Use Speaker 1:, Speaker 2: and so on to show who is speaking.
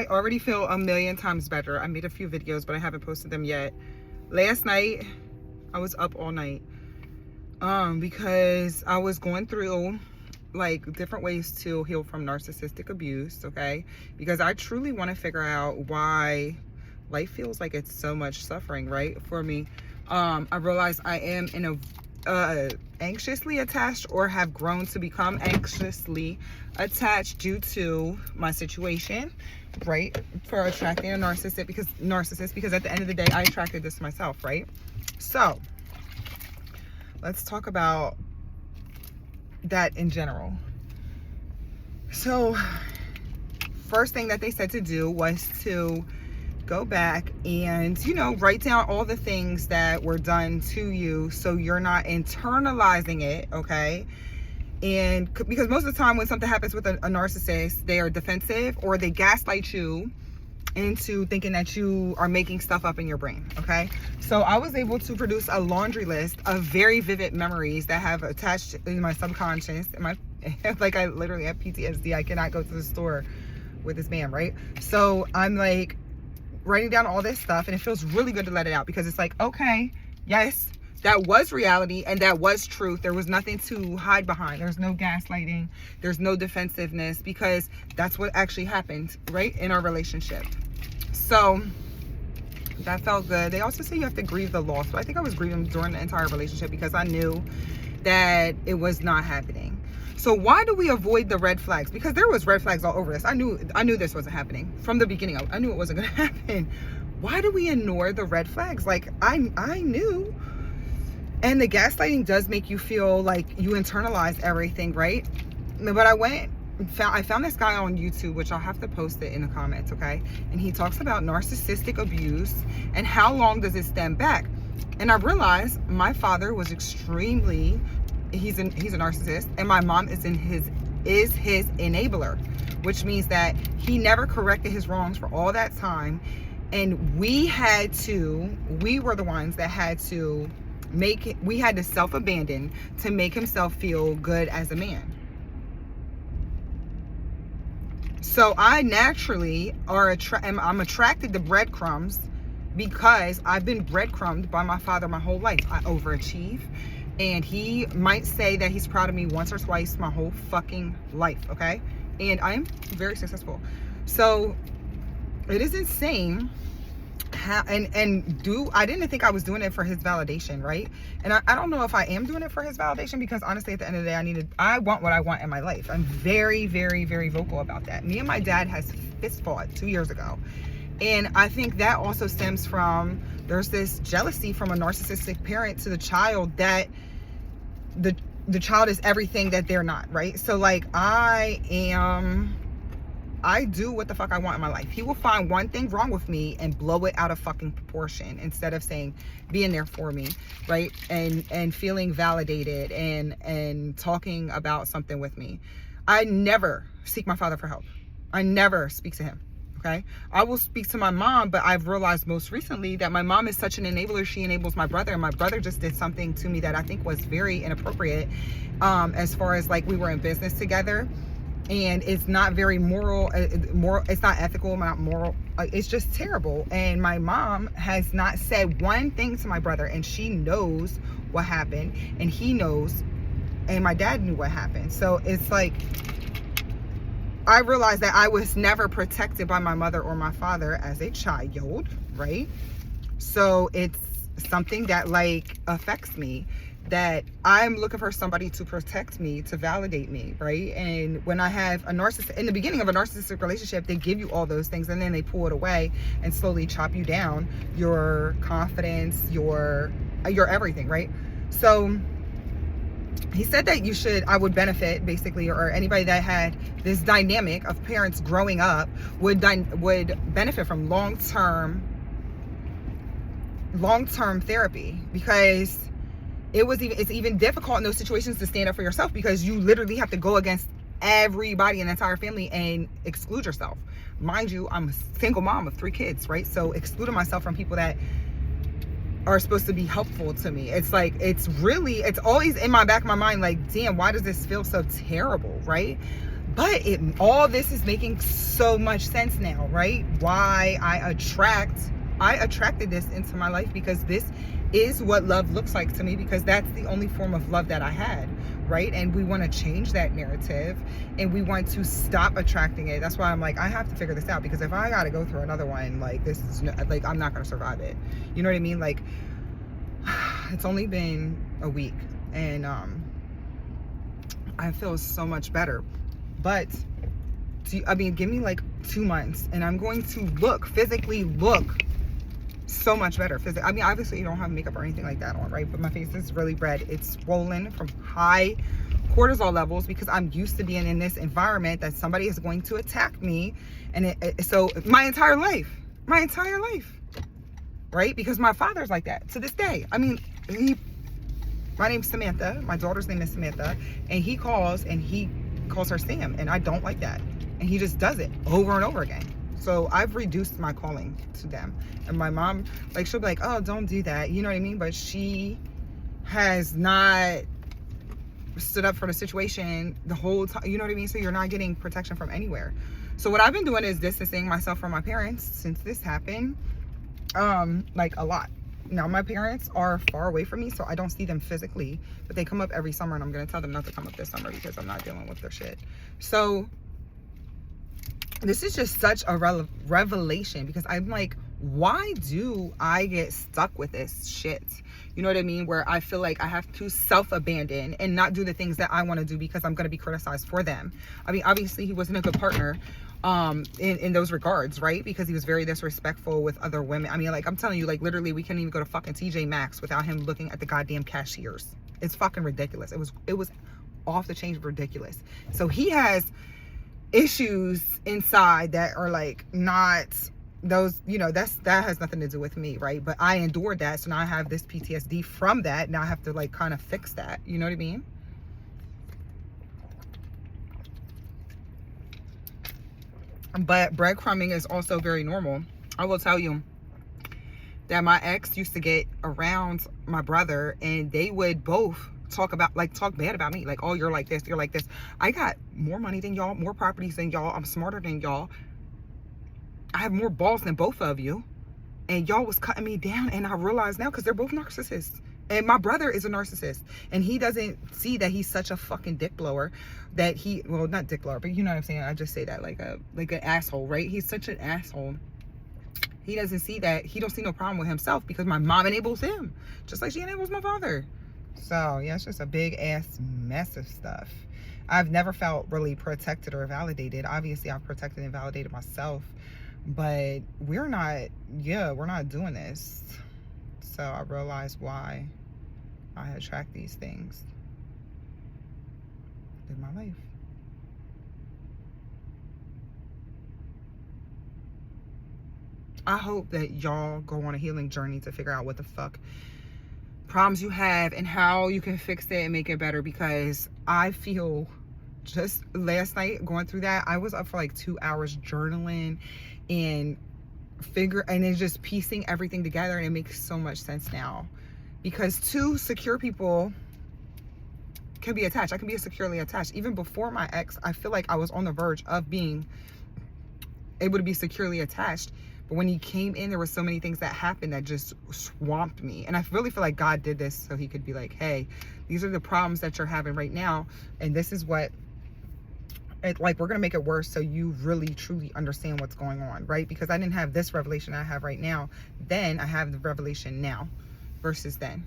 Speaker 1: I already feel a million times better. I made a few videos, but I haven't posted them yet. Last night, I was up all night because I was going through like different ways to heal from narcissistic abuse, okay? Because I truly want to figure out why life feels like it's so much suffering, right? For me, I realize I am in a anxiously attached, or have grown to become anxiously attached due to my situation, right? For attracting a narcissist, because at the end of the day, I attracted this myself, right? So let's talk about that in general. So first thing that they said to do was to go back and, you know, write down all the things that were done to you so you're not internalizing it, okay? And because most of the time when something happens with a narcissist, they are defensive, or they gaslight you into thinking that you are making stuff up in your brain, okay? So I was able to produce a laundry list of very vivid memories that have attached in my subconscious, and my like, I literally have PTSD. I cannot go to the store with this man, right? So I'm like writing down all this stuff, and it feels really good to let it out, because it's like, okay, yes, that was reality and that was truth. There was nothing to hide behind. There's no gaslighting. There's no defensiveness, because that's what actually happened, right, in our relationship. So that felt good. They also say you have to grieve the loss. But I think I was grieving during the entire relationship because I knew that it was not happening. So why do we avoid the red flags? Because there was red flags all over this. I knew this wasn't happening from the beginning. I knew it wasn't going to happen. Why do we ignore the red flags? Like, I knew. And the gaslighting does make you feel like you internalize everything, right? But I found this guy on YouTube, which I'll have to post it in the comments, okay? And he talks about narcissistic abuse and how long does it stem back. And I realized my father was extremely, he's a narcissist, and my mom is his enabler, which means that he never corrected his wrongs for all that time. And we were the ones that had to we had to self-abandon to make himself feel good as a man. So I naturally I'm attracted to breadcrumbs, because I've been breadcrumbed by my father my whole life. I overachieve, and he might say that he's proud of me once or twice my whole fucking life, okay? And I am very successful. So it is insane how, I didn't think I was doing it for his validation, right? And I don't know if I am doing it for his validation, because honestly, at the end of the day, I want what I want in my life. I'm very, very, very vocal about that. Me and my dad has fist fought 2 years ago. And I think that also stems from, there's this jealousy from a narcissistic parent to the child, that the child is everything that they're not, right? So like, I do what the fuck I want in my life. He will find one thing wrong with me and blow it out of fucking proportion, instead of being there for me, right? And feeling validated and talking about something with me. I never seek my father for help. I never speak to him, okay? I will speak to my mom, but I've realized most recently that my mom is such an enabler. She enables my brother, and my brother just did something to me that I think was very inappropriate, as far as like, we were in business together. And it's not very moral, it's not ethical, not moral. It's just terrible. And my mom has not said one thing to my brother, and she knows what happened, and he knows, and my dad knew what happened. So it's like, I realized that I was never protected by my mother or my father as a child, right? So it's something that like affects me, that I'm looking for somebody to protect me, to validate me, right? And when I have a narcissist, in the beginning of a narcissistic relationship, they give you all those things, and then they pull it away and slowly chop you down, your confidence, your everything, right? So he said that I would benefit, basically, or anybody that had this dynamic of parents growing up would benefit from long-term therapy, because it's even difficult in those situations to stand up for yourself, because you literally have to go against everybody in the entire family and exclude yourself. Mind you, I'm a single mom of 3 kids, right? So excluding myself from people that are supposed to be helpful to me, it's like, it's always in my back of my mind, like, damn, why does this feel so terrible, right? But all this is making so much sense now, right? Why I attracted this into my life, because this is what love looks like to me, because that's the only form of love that I had, right? And we want to change that narrative, and we want to stop attracting it. That's why I'm like, I have to figure this out, because if I got to go through another one, like, this is like, I'm not going to survive it. You know what I mean? Like, it's only been a week, and I feel so much better. But give me like 2 months, and I'm going to physically look so much better. Obviously you don't have makeup or anything like that on, right? But my face is really red. It's swollen from high cortisol levels, because I'm used to being in this environment that somebody is going to attack me. And so my entire life, right? Because my father's like that to this day. I mean, my name's Samantha. My daughter's name is Samantha. And he calls her Sam. And I don't like that. And he just does it over and over again. So I've reduced my calling to them. And my mom, like, she'll be like, oh, don't do that. You know what I mean? But she has not stood up for the situation the whole time. You know what I mean? So you're not getting protection from anywhere. So what I've been doing is distancing myself from my parents since this happened. Like, a lot. Now, my parents are far away from me, so I don't see them physically, but they come up every summer, and I'm going to tell them not to come up this summer because I'm not dealing with their shit. So this is just such a revelation, because I'm like, why do I get stuck with this shit? You know what I mean? Where I feel like I have to self-abandon and not do the things that I want to do because I'm going to be criticized for them. I mean, obviously he wasn't a good partner in those regards, right? Because he was very disrespectful with other women. I mean, like, I'm telling you, like, literally we couldn't even go to fucking TJ Maxx without him looking at the goddamn cashiers. It's fucking ridiculous. It was off the chain ridiculous. So he has issues inside that are like not those, you know, that has nothing to do with me, right? But I endured that, so now I have this PTSD from that. Now I have to like kind of fix that, you know what I mean? But breadcrumbing is also very normal. I will tell you that my ex used to get around my brother, and they would both talk bad about me. Like, oh, you're like this, you're like this. I got more money than y'all, more properties than y'all. I'm smarter than y'all. I have more balls than both of you. And y'all was cutting me down. And I realize now, because they're both narcissists. And my brother is a narcissist. And he doesn't see that he's such a fucking dick blower. That well, not dick blower, but you know what I'm saying? I just say that like an asshole, right? He's such an asshole. He doesn't see that. He don't see no problem with himself, because my mom enables him. Just like she enables my father. So, yeah, it's just a big ass mess of stuff. I've never felt really protected or validated. Obviously, I've protected and validated myself. But we're not doing this. So I realized why I attract these things in my life. I hope that y'all go on a healing journey to figure out what the fuck problems you have and how you can fix it and make it better, because I feel just last night going through that, I was up for like 2 hours journaling and it's just piecing everything together, and it makes so much sense now. Because two secure people can be attached. I can be securely attached. Even before my ex, I feel like I was on the verge of being able to be securely attached. But when he came in, there were so many things that happened that just swamped me. And I really feel like God did this so he could be like, hey, these are the problems that you're having right now. And this is what, we're going to make it worse so you really, truly understand what's going on, right? Because I didn't have this revelation I have right now. Then I have the revelation now versus then.